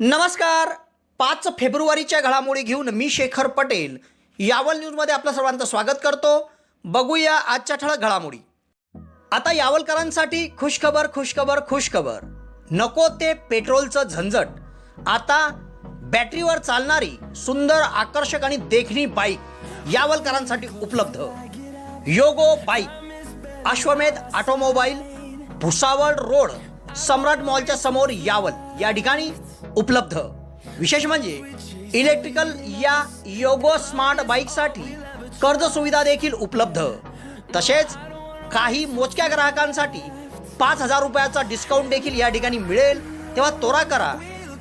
नमस्कार. 5 फेब्रुवारीच्या घडामोडी घेऊन मी शेखर पटेल यावल न्यूजमध्ये आपलं सर्वांचं स्वागत करतो. बघूया आजच्या ठळक घडामोडी. आता यावलकरांसाठी खुशखबर खुशखबर खुशखबर. नको ते पेट्रोलचं झंझट. आता बॅटरीवर चालणारी सुंदर आकर्षक आणि देखणी बाईक यावलकरांसाठी उपलब्ध. योगो बाईक, अश्वमेध ऑटोमोबाईल, भुसावळ रोड, सम्राट मॉलच्या समोर यावल या ठिकाणी उपलब्ध. विशेष म्हणजे इलेक्ट्रिकल या योगो स्मार्ट बाईकसाठी कर्ज सुविधा देखील उपलब्ध. तसेच काही मोजक्या ग्राहकांसाठी 5,000 रुपयाचा डिस्काउंट देखील या ठिकाणी मिळेल. तेव्हा त्वरा करा,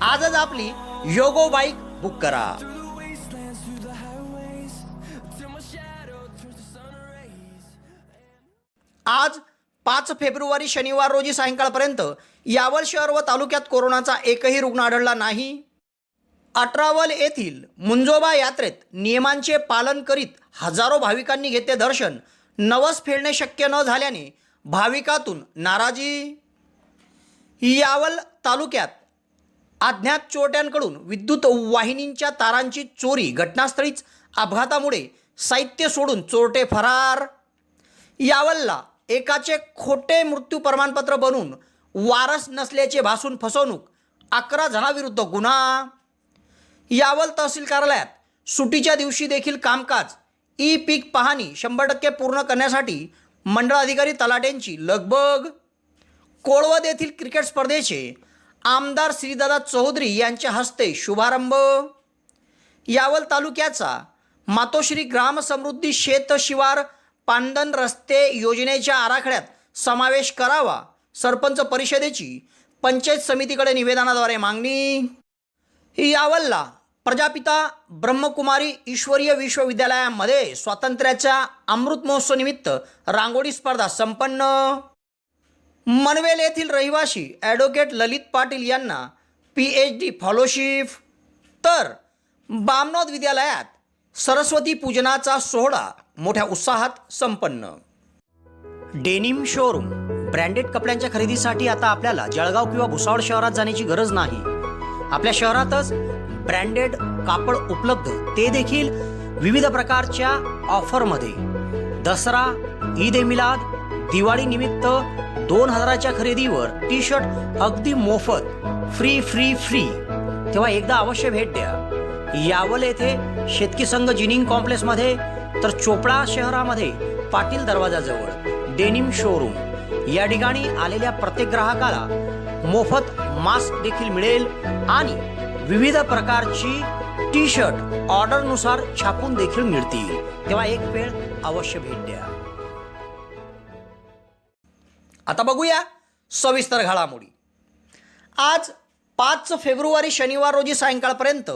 आजच आपली योगो बाईक बुक करा. आज 5 फेब्रुवारी शनिवार रोजी सायंकाळपर्यंत यावल शहर व तालुक्यात कोरोनाचा एकही रुग्ण आढळला नाही. अठरावल येथील मुंजोबा यात्रेत नियमांचे पालन करीत हजारो भाविकांनी घेतले दर्शन. नवस फेडणे शक्य न झाल्याने भाविकातून नाराजी. यावल तालुक्यात अज्ञात चोरट्यांकडून विद्युत वाहिनींच्या तारांची चोरी. घटनास्थळीच अपघातामुळे साहित्य सोडून चोरटे फरार. यावलला एकाचे खोटे मृत्यू प्रमाणपत्र बनवून वारस नसल्याचे भासून फसवणूक. 11 जणांविरुद्ध गुन्हा. यावल तहसील कार्यालयात सुट्टीच्या दिवशी देखील कामकाज. ई पीक पाहणी 100% पूर्ण करण्यासाठी मंडळ अधिकारी तलाट्यांची लगबग. कोळवद येथील क्रिकेट स्पर्धेचे आमदार श्रीदादा चौधरी यांच्या हस्ते शुभारंभ. यावल तालुक्याचा मातोश्री ग्राम समृद्धी शेत शिवार पांदन रस्ते योजनेच्या आराखड्यात समावेश करावा. सरपंच परिषदेची पंचायत समितीकडे निवेदनाद्वारे मागणी. यावलला प्रजापिता ब्रह्मकुमारी ईश्वरीय विश्वविद्यालयामध्ये स्वातंत्र्याच्या अमृत महोत्सव निमित्त रांगोळी स्पर्धा संपन्न. मनवेल येथील रहिवासी ॲडव्होकेट ललित पाटील यांना PhD फॉलोशिप. तर बामनोद विद्यालयात सरस्वती पूजनाचा सोहळा मोठ्या उत्साहात संपन्न. Denim showroom. ब्रँडेड कपड्यांच्या खरेदीसाठी आता आपल्याला जळगाव किंवा भुसावळ शहरात जाण्याची गरज नाही. आपल्या शहरातच ब्रँडेड कापड उपलब्ध, ते देखील विविध प्रकारच्या ऑफरमध्ये. दसरा, ईद ए मिलाद, दिवाळी निमित्त 2,000च्या खरेदीवर टी शर्ट अगदी मोफत, फ्री फ्री फ्री. तेव्हा एकदा अवश्य भेट द्या. यावल येथे शेतकी संघ जिनिंग कॉम्प्लेक्समध्ये, तर चोपडा शहरामध्ये पाटील दरवाजाजवळ डेनिम शोरूम. या ठिकाणी आलेल्या प्रत्येक ग्राहकाला मोफत मास्क देखील मिळेल आणि विविध प्रकारची टी शर्ट ऑर्डरनुसार छापून देखील मिळतील. तेव्हा एक वेळ अवश्य भेट द्या. आता बघूया सविस्तर घडामोडी. आज 5 फेब्रुवारी शनिवार रोजी सायंकाळपर्यंत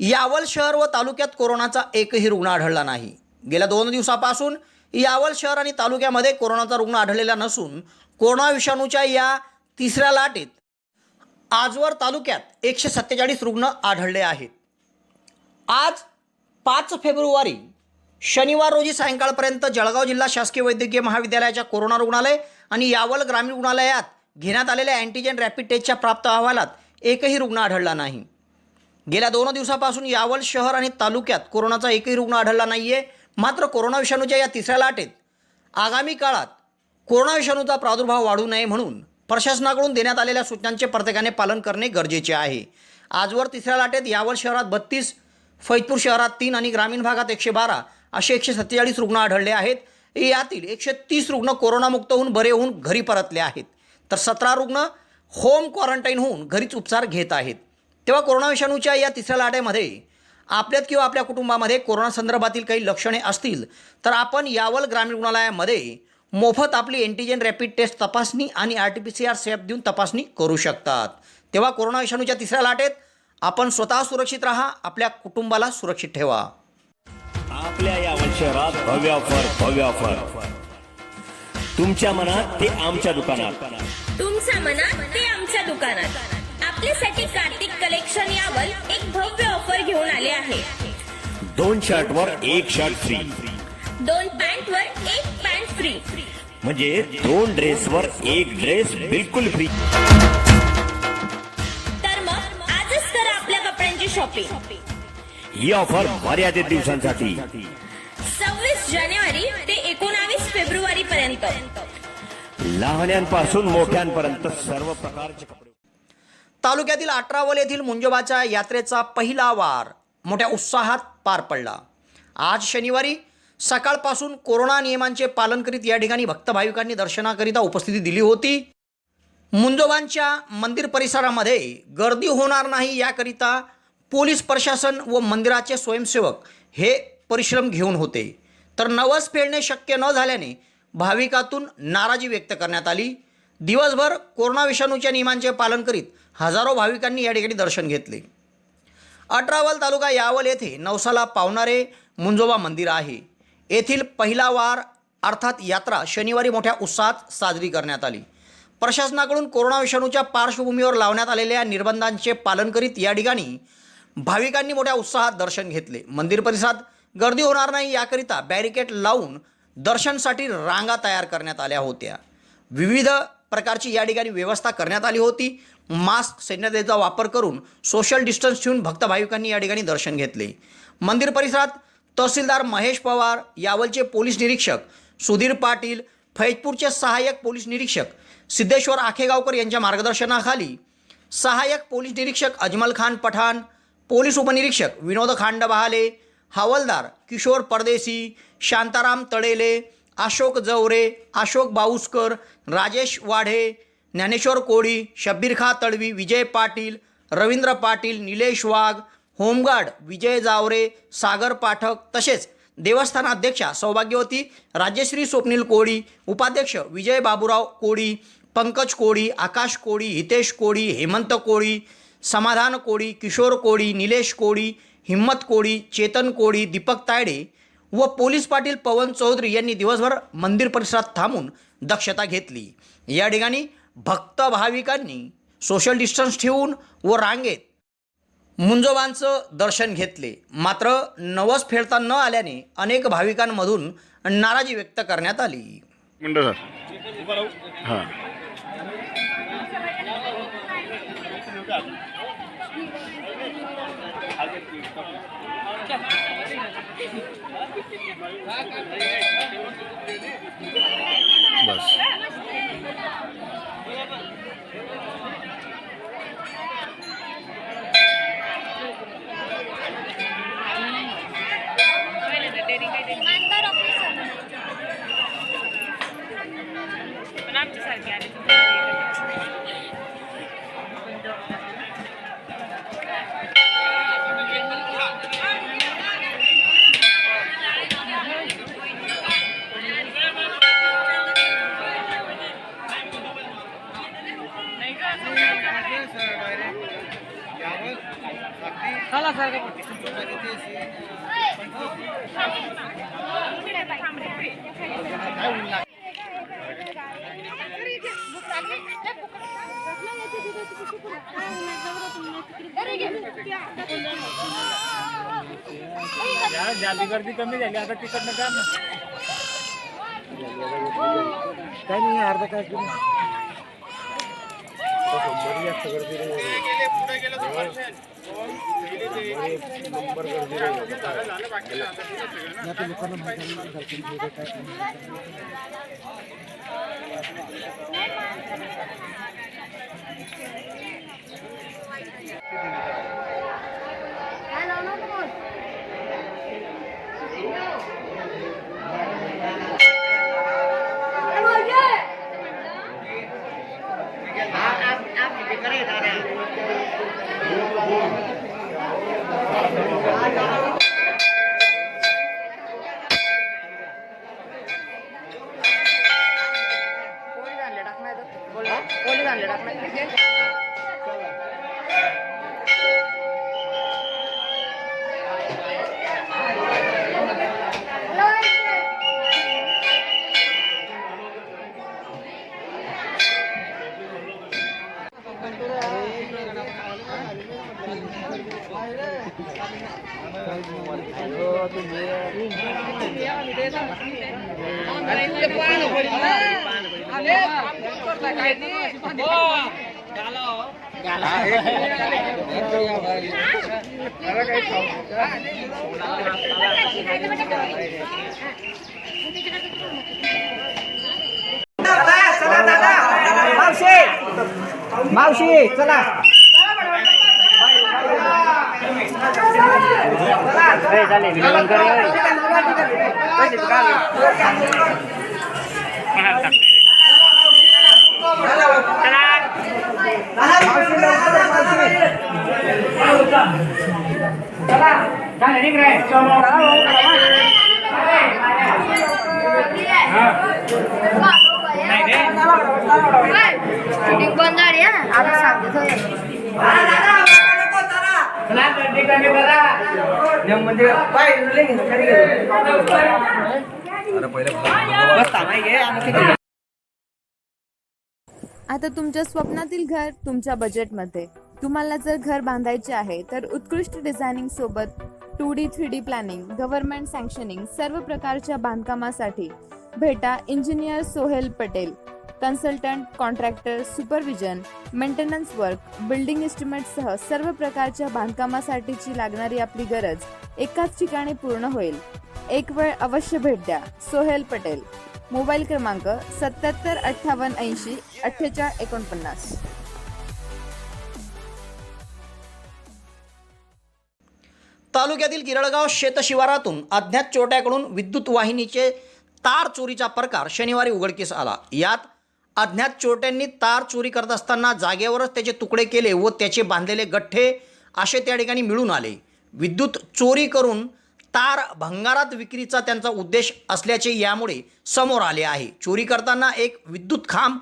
यावल शहर व तालुक्यात कोरोनाचा एकही रुग्ण आढळला नाही. गेल्या 2 दिवसापासून यावल शहर आणि तालुक्यामध्ये कोरोनाचा रुग्ण आढळलेला नसून कोरोना विषाणूच्या या तिसऱ्या लाटेत आजवर तालुक्यात 147 रुग्ण आढळले आहेत. आज 5 फेब्रुवारी शनिवार रोजी सायंकाळपर्यंत जळगाव जिल्हा शासकीय वैद्यकीय महाविद्यालयाच्या कोरोना रुग्णालय आणि यावल ग्रामीण रुग्णालयात घेण्यात आलेल्या अँटीजेन रॅपिड टेस्टच्या प्राप्त अहवालात एकही रुग्ण आढळला नाही. गेल्या 2 दिवसापासून यावल शहर आणि तालुक्यात कोरोनाचा एकही रुग्ण आढळला नाही आहे. मात्र कोरोना विषाणूच्या या तिसऱ्या लाटेत आगामी काळात कोरोना विषाणूचा प्रादुर्भाव वाढू नये म्हणून प्रशासनाकडून देण्यात आलेल्या सूचनांचे प्रत्येकाने पालन करणे गरजेचे आहे. आजवर तिसऱ्या लाटेत यावल शहरात 32, फैजपूर शहरात 3 आणि ग्रामीण भागात 112 असे 147 रुग्ण आढळले आहेत. यातील 130 रुग्ण कोरोनामुक्त होऊन बरे होऊन घरी परतले आहेत, तर 17 रुग्ण होम क्वारंटाईन होऊन घरीच उपचार घेत आहेत. तेव्हा कोरोना विषाणूच्या या तिसऱ्या लाटेमध्ये आपल्यात किंवा आपल्या कुटुंबामध्ये कोरोना संदर्भातील काही लक्षणे असतील तर आपण यावल ग्रामीण रुग्णालयामध्ये मोफत आपली अँटीजेन रॅपिड टेस्ट तपासणी आणि RT-PCR स्वॅब देऊन तपासणी करू शकतात. तेव्हा कोरोना विषाणूच्या तिसऱ्या लाटेत आपण स्वतः सुरक्षित राहा, आपल्या कुटुंबाला सुरक्षित ठेवा. आपल्या यावल शहरात भव्य ऑफर. तुमच्या मनात ते आमच्या दुकानात, तुमच्या मनात ते आमच्या दुकानात. आपल्यासाठी कार्तिक कलेक्शन यावल एक भव्य ऑफर घेऊन आले आहे. 2 शर्टवर 1 शर्ट फ्री, 2 पॅन्टवर 1 पॅन्ट फ्री, म्हणजे 2 ड्रेसवर 1 ड्रेस बिलकुल फ्री. तर मग आजच शॉपिंग. ही ऑफर मर्यादित दिवसांसाठी. 26 जानेवारी ते 19 फेब्रुवारी पर्यंत. लहान्यांपासून मोठ्यांपर्यंत सर्व प्रकारचे कपडे. तालुक्यातील अठरावल येथील मुंजोबाच्या यात्रेचा पहिला वार मोठ्या उत्साहात पार पडला. आज शनिवारी सकाळपासून कोरोना नियमांचे पालन करीत या ठिकाणी भक्त भाविकांनी दर्शनाकरिता उपस्थिती दिली होती. मुंजोबांच्या मंदिर परिसरामध्ये गर्दी होणार नाही याकरिता पोलीस प्रशासन व मंदिराचे स्वयंसेवक हे परिश्रम घेऊन होते. तर नवस फेडणे शक्य न झाल्याने भाविकातून नाराजी व्यक्त करण्यात आली. दिवसभर कोरोना विषाणूच्या नियमांचे पालन करीत हजारो भाविकांनी या ठिकाणी दर्शन घेतले. अठरावल तालुका यावल येथे नवसाला पावणारे मुंजोबा मंदिर आहे. येथील पहिला वार अर्थात यात्रा शनिवारी मोठ्या उत्साहात साजरी करण्यात आली. प्रशासनाकडून कोरोना विषाणूच्या पार्श्वभूमीवर लावण्यात आलेल्या निर्बंधांचे पालन करीत या ठिकाणी भाविकांनी मोठ्या उत्साहात दर्शन घेतले. मंदिर परिसरात गर्दी होणार नाही याकरिता बॅरिकेड लावून दर्शनसाठी रांगा तयार करण्यात आल्या होत्या. विविध प्रकारची या ठिकाणी व्यवस्था करण्यात आली होती. मास्क सॅनिटायझरचा वापर करून सोशल डिस्टन्स ठेवून भक्त भाविकांनी या ठिकाणी दर्शन घेतले. मंदिर परिसरात तहसीलदार महेश पवार, यावलचे पोलीस निरीक्षक सुधीर पाटील, फैजपूरचे सहाय्यक पोलीस निरीक्षक सिद्धेश्वर आखेगावकर यांच्या मार्गदर्शनाखाली सहाय्यक पोलीस निरीक्षक अजमल खान पठाण, पोलीस उपनिरीक्षक विनोद खांड बहाले, हवालदार किशोर परदेसी, शांताराम तळेले, अशोक जवरे, अशोक बाऊसकर, राजेश वाढे, ज्ञानेश्वर कोळी, शब्बीर खा तडवी, विजय पाटील, रवींद्र पाटील, निलेश वाघ, होमगार्ड विजय जावरे, सागर पाठक तसेच देवस्थान अध्यक्षा सौभाग्यवती राज्यश्री स्वप्नील कोळी, उपाध्यक्ष विजय बाबूराव कोळी, पंकज कोळी, आकाश कोळी, हितेश कोळी, हेमंत कोळी, समाधान कोळी, किशोर कोळी, निलेश कोळी, हिम्मत कोळी, चेतन कोळी, दीपक तायडे व पोलीस पाटील पवन चौधरी यांनी दिवसभर मंदिर परिसरात थांबून दक्षता घेतली. या ठिकाणी भक्त भाविकांनी सोशल डिस्टन्स ठेवून व रांगेत मुंजोबांचं दर्शन घेतले. मात्र नवस फेडता न आल्याने अनेक भाविकांमधून नाराजी व्यक्त करण्यात आली. बस जादी गर्दी कमी झाली आता तिकडनं का ना काही नाही अर्धा तास नंबर मावशी चला बंद आता सांगते आता तुमच्या स्वप्नातील घर तुमच्या बजेटमध्ये. तुम्हाला जर घर बांधायचे आहे तर उत्कृष्ट डिझायनिंग सोबत 2D 3D प्लॅनिंग, गव्हर्नमेंट सँक्शनिंग सर्व प्रकारच्या बांधकामासाठी भेटा engineer Sohel Patel. Consultant, contractor, supervision, maintenance work, building एस्टिमेटसह सर्व प्रकारच्या बांधकामासाठीची लागणारी आपली गरज एकाच ठिकाणी पूर्ण होईल. एक वेळ अवश्य भेट द्या. सोहेल पटेल. मोबाईल क्रमांक 77 58 80 48 49. तालुक्यातील गिरळगाव शेतशिवारातून अज्ञात चोरट्याकडून विद्युत वाहिनीचे तार चोरीचा प्रकार शनिवारी उघडकीस आला. यात अज्ञात चोरट्यांनी तार चोरी करत असताना जागेवरच त्याचे तुकडे केले व त्याचे बांधलेले गठ्ठे असे त्या ठिकाणी मिळून आले. विद्युत चोरी करून तार भंगारात विक्रीचा त्यांचा उद्देश असल्याचे यामुळे समोर आले आहे. चोरी करताना एक विद्युत खांब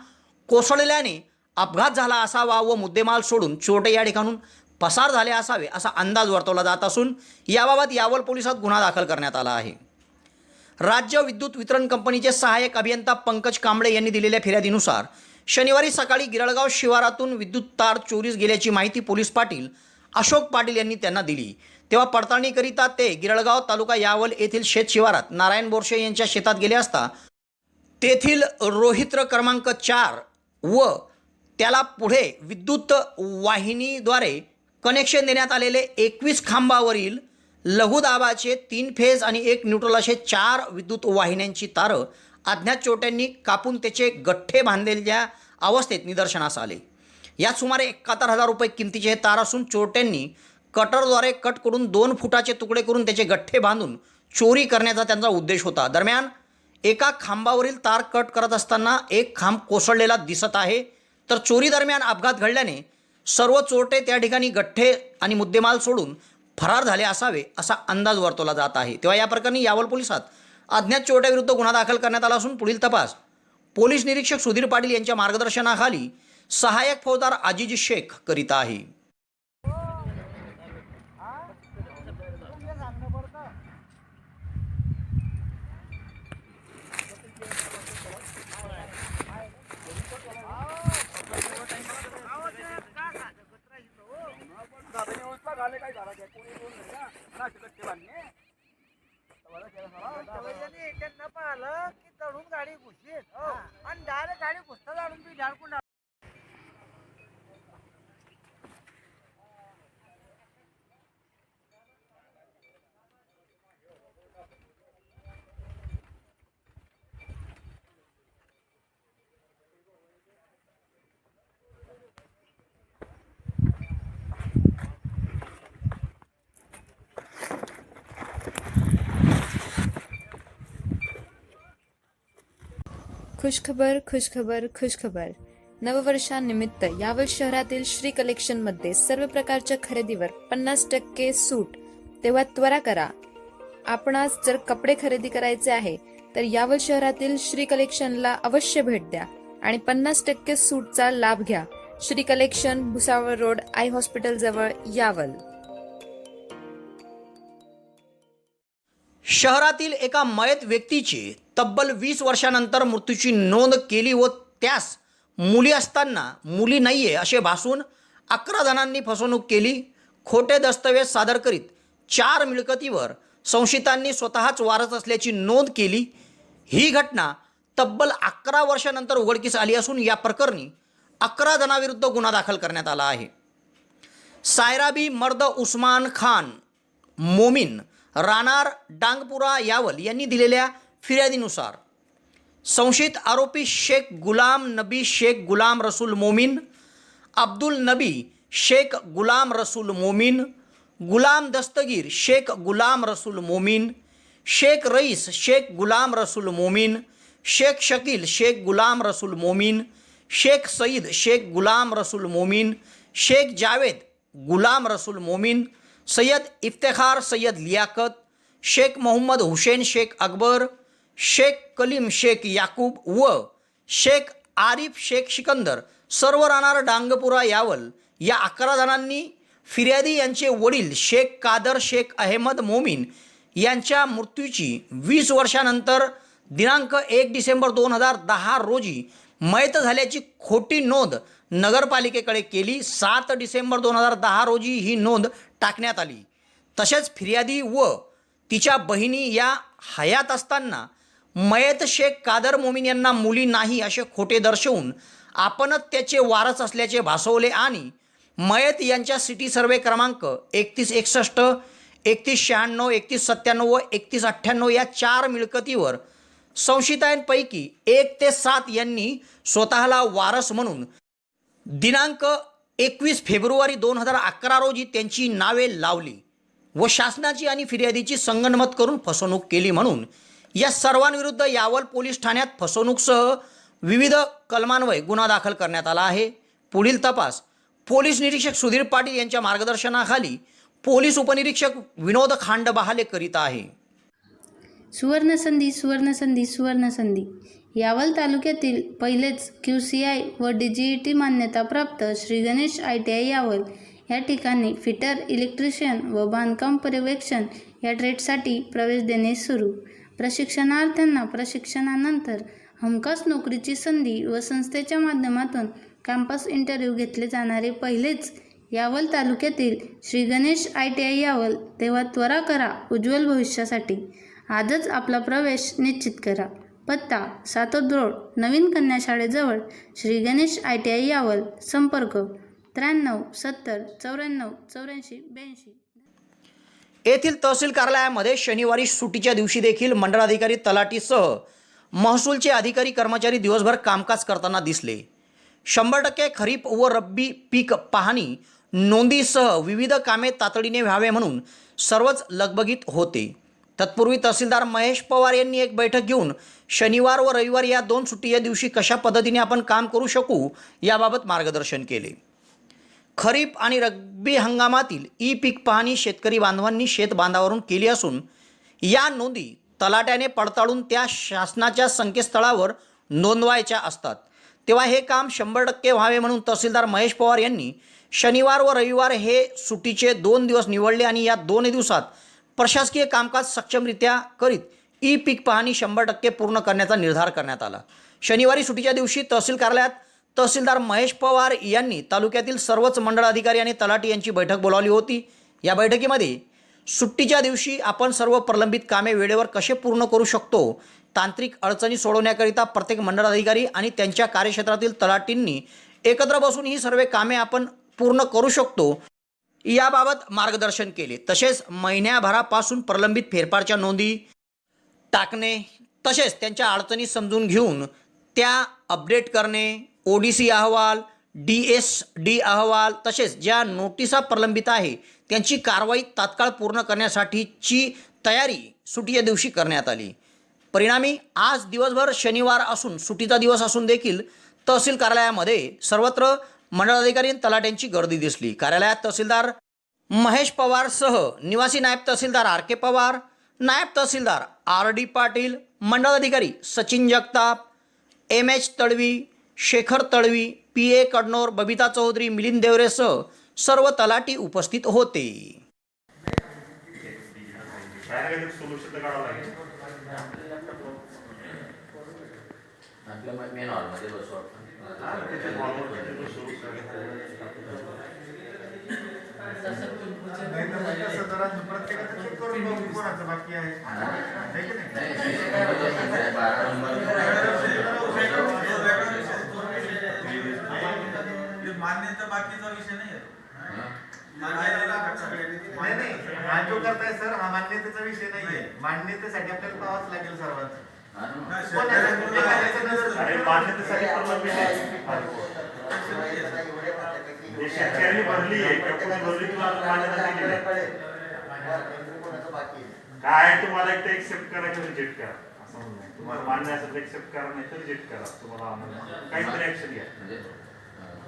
कोसळल्याने अपघात झाला असावा व मुद्देमाल सोडून चोरटे या ठिकाणून पसार झाले असावे असा अंदाज वर्तवला जात असून याबाबत यावल पोलिसात गुन्हा दाखल करण्यात आला आहे. राज्य विद्युत वितरण कंपनीचे सहाय्यक अभियंता पंकज कांबळे यांनी दिलेल्या फिर्यादीनुसार शनिवारी सकाळी गिरळगाव शिवारातून विद्युत तार चोरीस गेल्याची माहिती पोलीस पाटील अशोक पाटील यांनी त्यांना दिली. तेव्हा पडताळणीकरिता ते गिरळगाव तालुका यावल येथील शेत शिवारात नारायण बोरशे यांच्या शेतात गेले असता तेथील रोहित्र क्रमांक 4 व त्याला पुढे विद्युत वाहिनीद्वारे कनेक्शन देण्यात आलेले 21 खांबावरील लघुदाबाचे 3 फेज आणि 1 न्यूट्रल असे 4 विद्युत वाहिन्यांची तारं अज्ञात चोरट्यांनी कापून त्याचे गठ्ठे बांधलेल्या अवस्थेत निदर्शनास आले. यात सुमारे 71,000 रुपये किमतीचे हे तार असून चोरट्यांनी कटरद्वारे कट करून 2 फुटाचे तुकडे करून त्याचे गठ्ठे बांधून चोरी करण्याचा त्यांचा उद्देश होता. दरम्यान एका खांबावरील तार कट करत असताना एक खांब कोसळलेला दिसत आहे. तर चोरी दरम्यान अपघात घडल्याने सर्व चोरटे त्या ठिकाणी गठ्ठे आणि मुद्देमाल सोडून फरार झाले असावे असा अंदाज वर्तवला जात आहे. तेव्हा या प्रकरणी यावल पोलिसात अज्ञात चोरट्याविरुद्ध गुन्हा दाखल करण्यात आला असून पुढील तपास पोलीस निरीक्षक सुधीर पाटील यांच्या मार्गदर्शनाखाली सहाय्यक फौजदार आजिज शेख करीत आहे. त्यांना पाहिलं की चढून गाडी घुसली आणि डायरेक्ट गाडी घुसता जाणून मी झाडकून खुशखबर खुशखबर खुशखबर. नववर्षानिमित्त यावल शहरातील श्री कलेक्शनमध्ये सर्व प्रकारच्या खरेदीवर 50% सूट. तेव्हा त्वरा करा. आपणास जर कपडे खरेदी करायचे आहे तर यावल शहरातील श्री कलेक्शनला अवश्य भेट द्या आणि 50% सूटचा लाभ घ्या. Shri collection, Bhusawal road, I hospital जवळ, यावल. शहरातील एका मयत व्यक्तीची तब्बल 20 वर्षानंतर मृत्यूची नोंद केली व त्यास मुली असताना मुली नाहीये असे भासून 11 जणांनी फसवणूक केली. खोटे दस्तऐवज सादर करीत 4 मिळकतीवर संशयितांनी स्वतःच वारस असल्याची नोंद केली. ही घटना तब्बल 11 वर्षानंतर उघडकीस आली असून या प्रकरणी 11 जणांविरुद्ध गुन्हा दाखल करण्यात आला आहे. सायराबी मर्द उस्मान खान मोमीन राहणार डांगपुरा यावल यांनी दिलेल्या फिर्यादीनुसार संशयित आरोपी शेख गुलाम नबी शेख गुलाम रसूल मोमीन, अब्दुल नबी शेख गुलाम रसूल मोमीन, गुलाम दस्तगीर शेख गुलाम रसूल मोमीन, शेख रईस शेख गुलाम रसूल मोमीन, शेख शकील शेख गुलाम रसूल मोमीन, शेख सईद शेख गुलाम रसूल मोमीन, शेख जावेद गुलाम रसूल मोमीन, सैयद इफ्तेखार सैयद लियाकत, शेख मोहम्मद हुसैन शेख अकबर, शेख कलीम शेख याकूब व शेख आरिफ शेख सिकंदर सर्व राहणार डांगपुरा यावल या 11 जणांनी फिर्यादी यांचे वडील शेख कादर शेख अहमद मोमीन यांच्या मृत्यूची 20 वर्षानंतर दिनांक 1 डिसेंबर 2010 रोजी मयत झाल्याची खोटी नोंद नगरपालिकेकडे केली. 7 डिसेंबर 2010 रोजी ही नोंद टाकण्यात आली. तसेच फिर्यादी व तिच्या बहिणी या हयात असताना मयत शेख कादर मोमीन यांना मुली नाही असे खोटे दर्शवून आपणच त्याचे वारस असल्याचे भासवले आणि मयत यांच्या सिटी सर्वे क्रमांक 3161, 3196, 3197 व 3198 या 4 मिळकतीवर संशयितांपैकी 1 ते 7 यांनी स्वतःला वारस म्हणून दिनांक 21 फेब्रुवारी 2011 रोजी त्यांची नावे लावली व शासनाची आणि फिर्यादीची संगनमत करून फसवणूक केली म्हणून या सर्वांविरुद्ध यावल पोलीस ठाण्यात फसवणूकसह विविध कलमान्वये गुन्हा दाखल करण्यात आला आहे. पुढील तपास पोलीस निरीक्षक सुधीर पाटील यांच्या मार्गदर्शनाखाली पोलीस उपनिरीक्षक विनोद खांडबहाले करीत आहे. सुवर्णसंधी सुवर्णसंधी सुवर्णसंधी यावल तालुक्यातील पहिलेच QCI व DGET मान्यताप्राप्त श्री गणेश ITI यावल या ठिकाणी फिटर, इलेक्ट्रिशियन व बांधकाम पर्यवेक्षण या ट्रेडसाठी प्रवेश देणे सुरू. प्रशिक्षणार्थ्यांना प्रशिक्षणानंतर हमखास नोकरीची संधी व संस्थेच्या माध्यमातून कॅम्पस इंटरव्ह्यू घेतले जाणारे पहिलेच यावल तालुक्यातील श्री गणेश ITI यावल. तेव्हा त्वरा करा उज्ज्वल भविष्यासाठी. आजच आपला प्रवेश निश्चित करा. पत्ता सातोद रोड, नवीन कन्या शाळेजवळ, श्री गणेश ITI यावल. संपर्क 93 70 94 84 82. येथील तहसील कार्यालयामध्ये शनिवारी सुट्टीच्या दिवशी देखील मंडळाधिकारी तलाठीसह महसूलचे अधिकारी कर्मचारी दिवसभर कामकाज करताना दिसले. 100% खरीप व रब्बी पीक पाहणी नोंदीसह विविध कामे तातडीने व्हावे म्हणून सर्वच लगबगीत होते. तत्पूर्वी तहसीलदार महेश पवार यांनी एक बैठक घेऊन शनिवार व रविवार या 2 सुट्टीच्या दिवशी कशा पद्धतीने आपण काम करू शकू याबाबत मार्गदर्शन केले. खरीप आणि रब्बी हंगामातील पीक पाहणी शेतकरी बांधवांनी शेत बांधावरून केली असून या नोंदी तलाट्याने पडताळून त्या शासनाच्या संकेतस्थळावर नोंदवायच्या असतात. तेव्हा हे काम 100% व्हावे म्हणून तहसीलदार महेश पवार यांनी शनिवार व रविवार हे सुट्टीचे 2 दिवस निवडले आणि या 2 दिवसात प्रशासकीय कामकाज सक्षमरित्या करीत पीक पाहणी 100% पूर्ण करण्याचा निर्धार करण्यात आला. शनिवारी सुट्टीच्या दिवशी तहसील कार्यालयात तहसीलदार महेश पवार यांनी तालुक्यातील सर्वच मंडळ अधिकारी आणि तलाठी यांची बैठक बोलावली होती. या बैठकीमध्ये सुट्टीच्या दिवशी आपण सर्व प्रलंबित कामे वेळेवर कसे पूर्ण करू शकतो, तांत्रिक अडचणी सोडवण्याकरिता प्रत्येक मंडळ अधिकारी आणि त्यांच्या कार्यक्षेत्रातील तलाठींनी एकत्र बसून ही सर्व कामे आपण पूर्ण करू शकतो याबाबत मार्गदर्शन केले. तसेच महिन्याभरापासून प्रलंबित फेरफारच्या नोंदी टाकणे, तसेच त्यांच्या अडचणी समजून घेऊन त्या अपडेट करणे, ODC अहवाल, DSD अहवाल, तसेच ज्या नोटिसा प्रलंबित आहे त्यांची कारवाई तात्काळ पूर्ण करण्यासाठीची तयारी सुट्टीच्या दिवशी करण्यात आली. परिणामी आज दिवसभर शनिवार असून सुट्टीचा दिवस असून देखील तहसील कार्यालयामध्ये सर्वत्र मंडळाधिकारी आणि तलाट्यांची गर्दी दिसली. कार्यालयात तहसीलदार महेश पवारसह निवासी नायब तहसीलदार RK पवार, नायब तहसीलदार RD Patil, मंडळाधिकारी Sachin Jagtap, MH Tadvi, Shekhar Tadvi, PA कडनोर, Babita Chaudhari, Milind देवरेसह सर्व तलाठी उपस्थित होते. आहे सर, हा मान्यतेचा विषय नाहीये. मान्यतेसाठी आपल्याला पाहावंच लागेल सर्वांचं. अरे मान्यतेसाठी प्रलंबित आहे. जे शेतकऱ्यांनी भरली आहे किंवा भरली तुला मान्यता दिली आहे. काय तुम्हाला एक एक्सेप्ट करा किंवा रिजेक्ट करा असं म्हणणं. तुम्हाला मान्य असेल एक्सेप्ट करा, नाही तर रिजेक्ट करा. तुम्हाला काहीतरी ऍक्शन घ्या.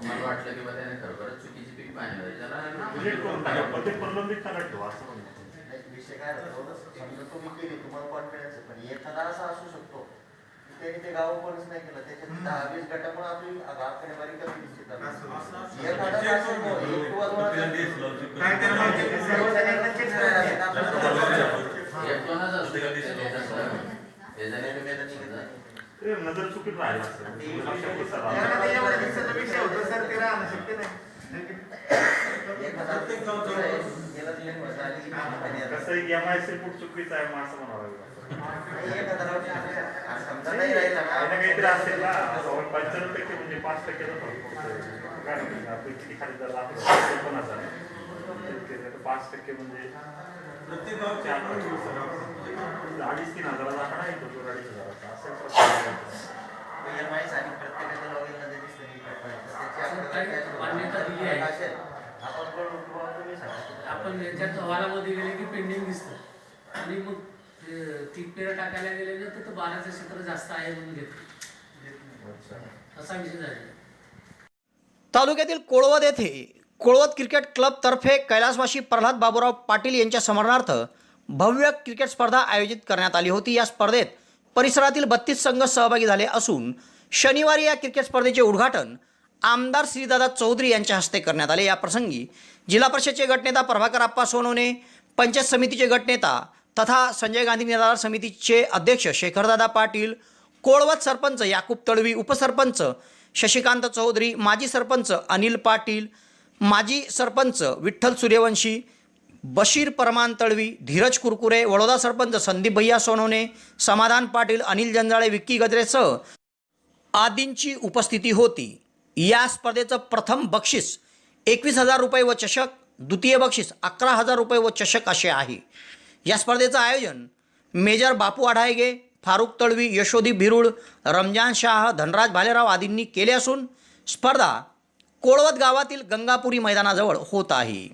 मला वाटलं की त्याने खरोखरच चुकीची पीक पाहिजे रिजेक्ट करून टाका, पण ते प्रलंबित करा ठेवा असं म्हणणं. विषय काय होतो, समजा तुम्ही केली, तुम्हाला कॉन्फिडन्स आहे, पण एखादा असा असू शकतो की त्याने ते गाव कोणच नाही केलं, त्याच्यात 10-20 गटामुळे आपली आकडेवारी कमी दिसते. नजर चुकीत राहिला विषय होतो सर, ते राहणं शक्य नाही. कसं MIC पुढे चुकीचं आहे असं म्हणावं काहीतरी असेल ना. 95% म्हणजे 5% किती खाली जर 5% म्हणजे 2,500-3,000 आकडा येतो. 2,500 असेल. आपण याच्यात अहवालामध्ये गेले की पेंडिंग दिसतं आणि मग तीन पेरं टाकायला गेले ना तर 12चं क्षेत्र जास्त आहे म्हणून घेतो. असा विषय झाला. तालुक्यातील कोळवद येथे कोळवद क्रिकेट क्लब तर्फे कैलासवासी प्रल्हाद बाबूराव पाटील यांच्या स्मरणार्थ भव्य क्रिकेट स्पर्धा आयोजित करण्यात आली होती. या स्पर्धेत परिसरातील 32 संघ सहभागी झाले असून शनिवारी या क्रिकेट स्पर्धेचे उद्घाटन आमदार श्रीदादा चौधरी यांच्या हस्ते करण्यात आले. या प्रसंगी जिल्हा परिषदेचे गटनेता प्रभाकर आप्पा सोनवणे, पंचायत समितीचे गटनेता तथा संजय गांधी निराधार समितीचे अध्यक्ष शेखरदादा पाटील, कोळवद सरपंच याकूब तळवी, उपसरपंच शशिकांत चौधरी, माजी सरपंच अनिल पाटील, माजी सरपंच विठ्ठल सूर्यवंशी, बशीर परमान तळवी, धीरज कुरकुरे, वडोदा सरपंच संदीप भैया सोनवणे, समाधान पाटील, अनिल जंजाळे, विक्की गजरेसह आदींची उपस्थिती होती. या स्पर्धेचं प्रथम बक्षीस 21,000 रुपये व चषक, द्वितीय बक्षीस 11,000 रुपये व चषक असे आहे. या स्पर्धेचं आयोजन मेजर बापू आढायगे, फारुख तळवी, यशोदीप भिरुड, रमजान शाह, धनराज भालेराव आदींनी केले असून स्पर्धा कोळवद गावातील गंगापुरी मैदानाजवळ होत आहे.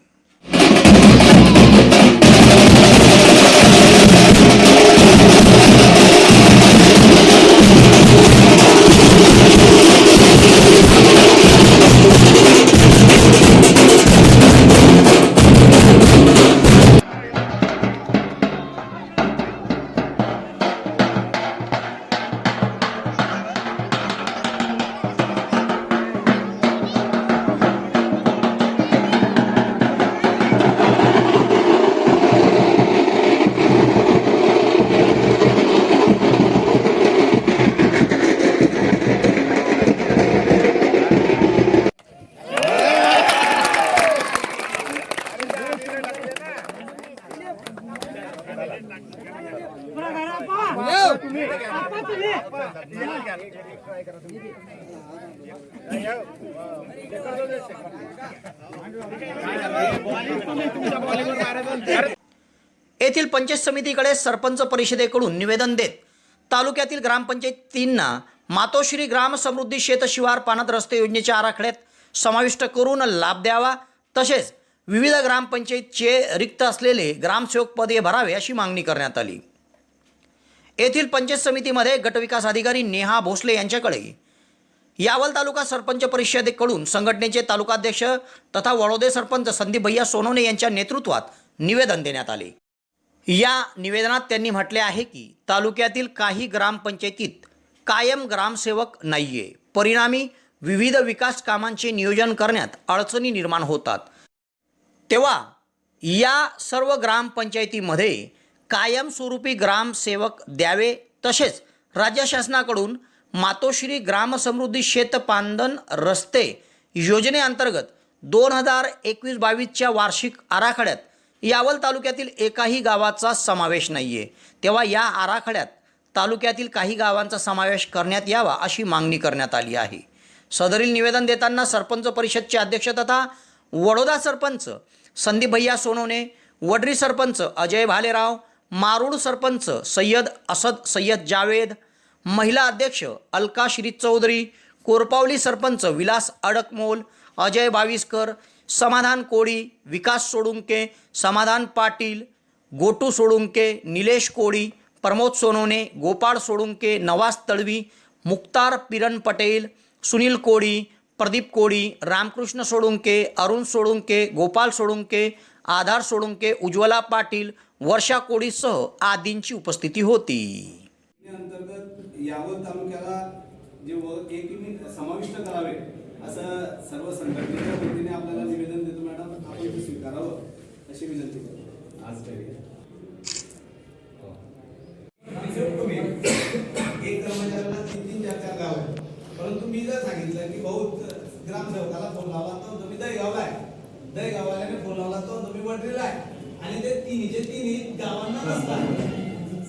येथील पंचायत समितीकडे सरपंच परिषदेकडून निवेदन देत तालुक्यातील ग्रामपंचायतींना मातोश्री ग्राम समृद्धी शेत शिवार पानत रस्ते योजनेच्या आराखड्यात समाविष्ट करून लाभ द्यावा, तसेच विविध ग्रामपंचायतचे रिक्त असलेले ग्रामसेवक पदे भरावे अशी मागणी करण्यात आली. येथील पंचायत समितीमध्ये गटविकास अधिकारी नेहा भोसले यांच्याकडे यावल तालुका सरपंच परिषदेकडून संघटनेचे तालुकाध्यक्ष तथा वडोदे सरपंच संदीप भैया सोनवणे यांच्या नेतृत्वात निवेदन देण्यात आले. या निवेदनात त्यांनी म्हटले आहे की तालुक्यातील काही ग्रामपंचायतीत कायम ग्रामसेवक नाहीये, परिणामी विविध विकास कामांचे नियोजन करण्यात अडचणी निर्माण होतात. तेव्हा या सर्व ग्रामपंचायतीमध्ये कायमस्वरूपी ग्रामसेवक द्यावे, तसेच राज्य शासनाकडून मातोश्री ग्रामसमृद्धी शेतपांदन रस्ते योजनेअंतर्गत 2021-22च्या वार्षिक आराखड्यात यावल तालुक्यातील एकाही गावाचा समावेश नाही आहे. तेव्हा या आराखड्यात तालुक्यातील काही गावांचा समावेश करण्यात यावा अशी मागणी करण्यात आली आहे. सदरील निवेदन देताना सरपंच परिषदचे अध्यक्ष तथा वडोदा सरपंच संदीप भैया सोनवणे, वडरी सरपंच अजय भालेराव, मारूड सरपंच सय्यद असद सय्यद जावेद, महिला अध्यक्ष अलका श्री चौधरी, कोरपावली सरपंच विलास अडकमोल, अजय बाविस्कर, समाधान कोळी, विकास सोळुंके, समाधान पाटील, गोटू सोळुंके, निलेश कोळी, प्रमोद सोनवणे, गोपाळ सोळुंके, नवाज तळवी, मुक्तार पिरन पटेल, सुनील कोळी, प्रदीप कोळी, रामकृष्ण सोळुंके, अरुण सोळुंके, गोपाल सोळुंके, आधार सोळुंके, उज्ज्वला पाटील, वर्षा कोळीसह आदींची उपस्थिती होती. अंतर्गत यावल तालुक्याला जे समाविष्ट करावे असं सर्व संघटनेच्या वतीने आपल्याला निवेदन देतो मॅडम. आपण ते स्वीकारावं अशी विनंती करतो. आज तुम्ही एक कर्मचाऱ्याला 3-3, 4-4 गाव आहे, परंतु मी जर सांगितलं की भाऊ ग्रामसेवकाला फोन लावला तो तुम्ही दहीगावला आहे, दहीगाववाल्याने फोन लावला तो तुम्ही वडरीला आहे, आणि ते तिन्ही गावांना नसतात.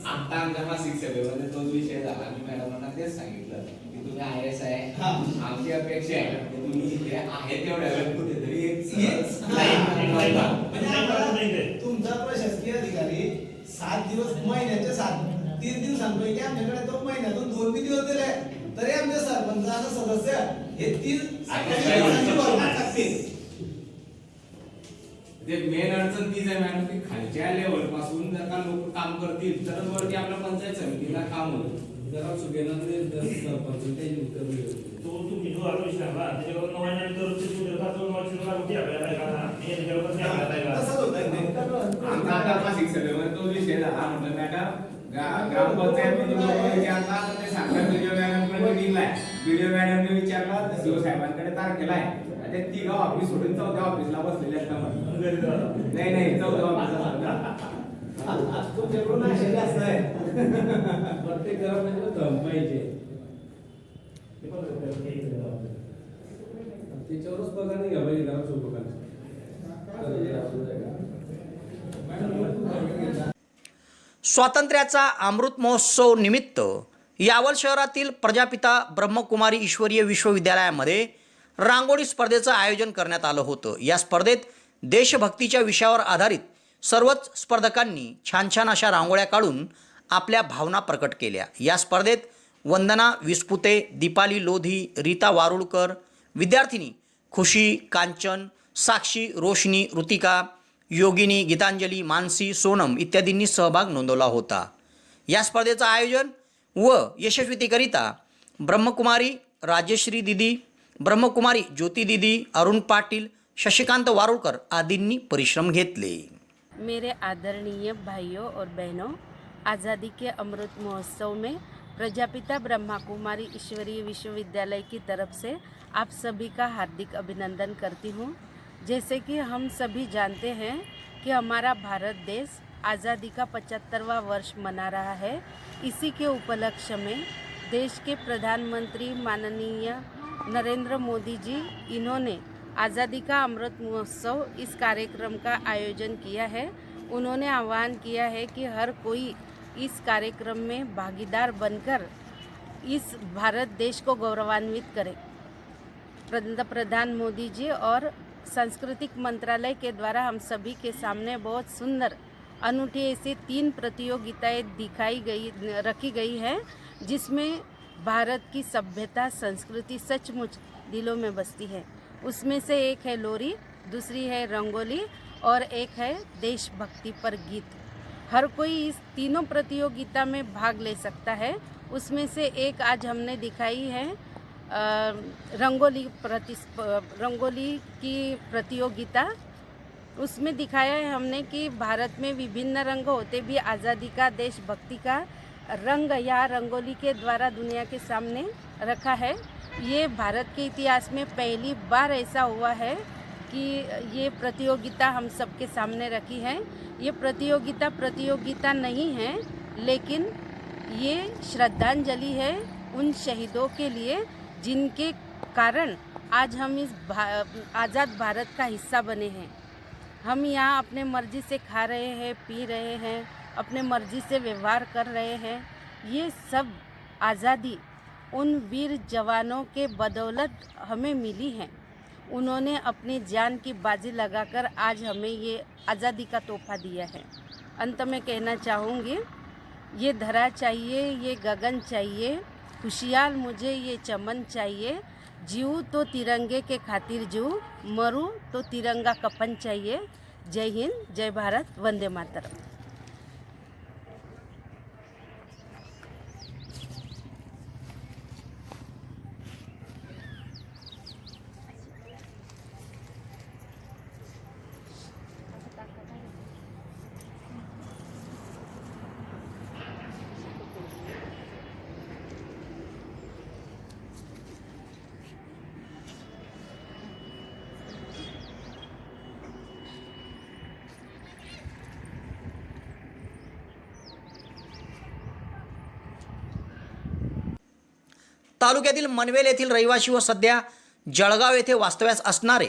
आता आमच्या मासिक सभेमध्ये तोच विषय झाला. मी मॅडमांना तेच सांगितलं की तुम्ही IAS आहे, आमची अपेक्षा आहे की तुम्ही इथे आहे तेवढ्या वेळ कुठेतरी तुमचा प्रशासकीय अधिकारी 7 दिवस महिन्याचे 30 दिवसांपैकी आमच्याकडे तो महिन्यातून 2 दिवस दिले, तरी आमचे सरपंच आणि सदस्य हे 30 ते मेन अडचण तीच आहे मॅडम की खालच्या लेवल पासून जर का लोक काम करतील तरच वरती आपल्या पंचायत समितीला काम होतं. जरा चुकेला सरपंच तो तुम्ही जो आरोप सांगा त्याच्यावर 9 महिन्यानंतर तुम्ही जर 2 वर्षाला कुठे आपल्याला का हे त्याच्यावर कसं आपल्याला तसंच होतं. आमचा आता मासिक सभेमध्ये तो विषय झाला. म्हटलं मॅडम ग्रामपंचायत विचारला तर ते सांगतात व्हिडिओ मॅडमकडे मीटिंगला आहे. व्हिडिओ मॅडमने विचारला सीओ साहेबांकडे तारखेला आहे. ते 3 ऑफिस सोडून 4थ्या ऑफिसला बसलेले असतात. नाही 4थ्या ऑफिसला तुमच्याकडून आशा जास्त आहे. प्रत्येक घरामध्ये दम पाहिजे, त्याच्यावरच बघा नाही घ्या पाहिजे ग्रामसेवकांना. स्वातंत्र्याचा अमृत महोत्सव निमित्त यावल शहरातील प्रजापिता ब्रह्मकुमारी ईश्वरीय विश्वविद्यालयामध्ये रांगोळी स्पर्धेचं आयोजन करण्यात आलं होतं. या स्पर्धेत देशभक्तीच्या विषयावर आधारित सर्वच स्पर्धकांनी छान छान अशा रांगोळ्या काढून आपल्या भावना प्रकट केल्या. या स्पर्धेत वंदना विस्पुते, दीपाली लोधी, रीता वारुळकर, विद्यार्थिनी खुशी, कांचन, साक्षी, रोशनी, ऋतिका, योगिनी, गीतांजली, मानसी, सोनम इत्यादींनी सहभाग नोंदवला होता. या स्पर्धेचं आयोजन व यशस्वीतेकरिता ब्रह्मकुमारी राजश्री दिदी, ब्रह्मकुमारी ज्योती दिदी, अरुण पाटील, शशिकांत वारुळकर आदींनी परिश्रम घेतले. मेरे आदरणीय भाइयों और बहनों, आज़ादी के अमृत महोत्सव में प्रजापिता ब्रह्मा कुमारी ईश्वरीय विश्वविद्यालय की तरफ से आप सभी का हार्दिक अभिनंदन करती हूँ. जैसे कि हम सभी जानते हैं कि हमारा भारत देश आज़ादी का 75वां वर्ष मना रहा है. इसी के उपलक्ष्य में देश के प्रधानमंत्री माननीय नरेंद्र मोदी जी इन्होंने आज़ादी का अमृत महोत्सव इस कार्यक्रम का आयोजन किया है. उन्होंने आह्वान किया है कि हर कोई इस कार्यक्रम में भागीदार बनकर इस भारत देश को गौरवान्वित करे. प्रधान मोदी जी और सांस्कृतिक मंत्रालय के द्वारा हम सभी के सामने बहुत सुंदर अनूठी ऐसी 3 प्रतियोगिताएं रखी गई है, जिसमें भारत की सभ्यता संस्कृति सचमुच दिलों में बसती है. उसमें से एक है लोरी, दूसरी है रंगोली और एक है देशभक्ति पर गीत. हर कोई इस तीनों प्रतियोगिता में भाग ले सकता है. उसमें से एक आज हमने दिखाई है रंगोली की प्रतियोगिता. उसमें दिखाया है हमने कि भारत में विभिन्न रंग होते भी आज़ादी का देशभक्ति का रंग या रंगोली के द्वारा दुनिया के सामने रखा है. ये भारत के इतिहास में पहली बार ऐसा हुआ है कि ये प्रतियोगिता हम सबके सामने रखी है. ये प्रतियोगिता नहीं है, लेकिन ये श्रद्धांजलि है उन शहीदों के लिए जिनके कारण आज हम इस आज़ाद भारत का हिस्सा बने हैं. हम यहाँ अपने मर्जी से खा रहे हैं, पी रहे हैं, अपने मर्जी से व्यवहार कर रहे हैं. ये सब आज़ादी उन वीर जवानों के बदौलत हमें मिली है. उन्होंने अपनी जान की बाजी लगाकर आज हमें ये आज़ादी का तोहफा दिया है। अंत में कहना चाहूँगी, ये धरा चाहिए, ये गगन चाहिए, खुशियाल मुझे ये चमन चाहिए। जीऊँ तो तिरंगे के खातिर जीऊँ, मरूँ तो तिरंगा कफन चाहिए। जय हिंद, जय भारत, वंदे मातरम। तालुक्यातील मनवेल येथील रहिवासी व सध्या जळगाव येथे वास्तव्यास असणारे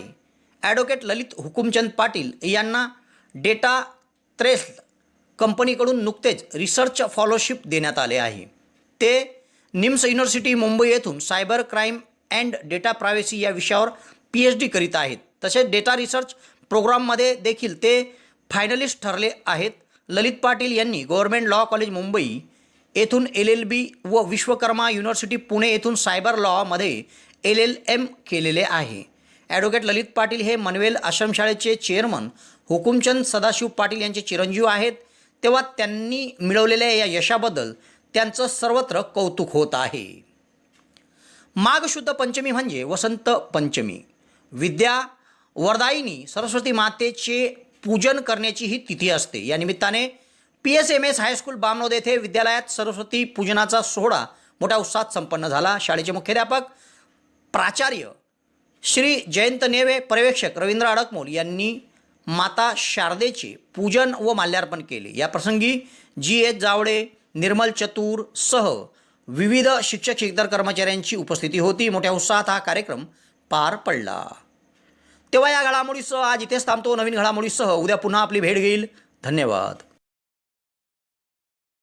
ॲडव्होकेट ललित हुकुमचंद पाटील यांना डेटा ट्रेस कंपनीकडून नुकतेच रिसर्च फॉलोशिप देण्यात आले आहे। ते निम्स युनिव्हर्सिटी मुंबई येथून cyber crime and data privacy या विषयावर PhD करीत आहेत। तसेच डेटा रिसर्च प्रोग्राममध्ये देखील ते फायनलिस्ट ठरले आहेत। ललित पाटील यांनी गव्हर्नमेंट लॉ कॉलेज मुंबई येथून LLB व विश्वकर्मा युनिव्हर्सिटी पुणे येथून सायबर लॉमध्ये LLM केलेले आहे। ॲडव्होकेट ललित पाटील हे मनवेल आश्रमशाळेचे चेअरमन हुकुमचंद सदाशिव पाटील यांचे चिरंजीव आहेत। तेव्हा त्यांनी मिळवलेल्या या यशाबद्दल त्यांचं सर्वत्र कौतुक होत आहे। माघ शुद्ध पंचमी म्हणजे वसंत पंचमी, विद्या वरदायिनी सरस्वती मातेचे पूजन करण्याची ही तिथी असते। या निमित्ताने PSMS हायस्कूल बामनोद येथे विद्यालयात सरस्वती पूजनाचा सोहळा मोठ्या उत्साहात संपन्न झाला। शाळेचे मुख्याध्यापक प्राचार्य श्री जयंत नेवे, पर्यवेक्षक रवींद्र अडकमोल यांनी माता शारदेचे पूजन व माल्यार्पण केले। या प्रसंगी GH जावडे, निर्मल चतुर सह विविध शिक्षक इतर कर्मचाऱ्यांची उपस्थिती होती। मोठ्या उत्साहात हा कार्यक्रम पार पडला। तेव्हा या घडामोडीसह आज इथेच थांबतो। नवीन घडामोडीसह उद्या पुन्हा आपली भेट घेईल। धन्यवाद।